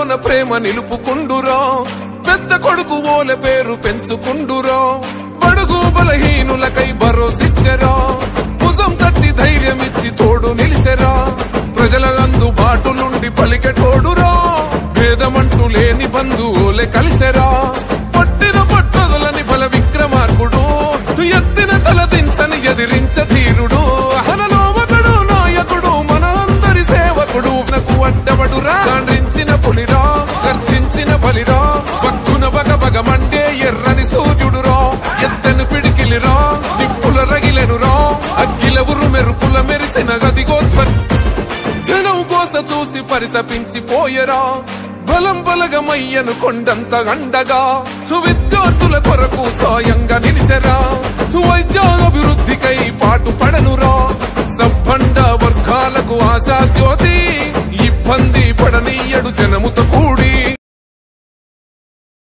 మనసులోన ప్రేమ నిలుపుకుండురా పెద్ద కొడుకు ఓల పేరు పెంచుకుండురా బడుగు బలహీనులకై భరోసిచ్చరా భుజం తట్టి ధైర్యమిచ్చి తోడు నిలిసెరా ప్రజల అందుబాటు నుండి పలికెటోడురా భేదమంటూ లేని బంధువులే కలిసెరా పట్టిన పట్టుదలని బల విక్రమార్కుడు ఎత్తిన తలదించని ఎదిరించ ధీరుడు హనలోవకుడు నాయకుడు మన అందరి సేవకుడు నాకు అడ్డబడురా కాండ్రించిన పులిరా గర్జించిన బలిరా భక్తున బగబగమంటే ఎర్రని సూర్యుడురా ఎత్తను పిడికిలిరా నిప్పుల రగిలెనురా అగ్గిల ఉరు మెరుపుల మెరిసిన గదిగోత్వర్ జనం కోస చూసి పరితపించిపోయరా బలం బలగమయ్యను కొండంత అండగా విద్యార్థుల కొరకు సాయంగా నిలిచెరా వైద్యాభివృద్ధికై పాటు పడనురా సబ్బండ వర్గాలకు ఆశా జ్యోతి ఇబ్బంది పడనీయడు జనము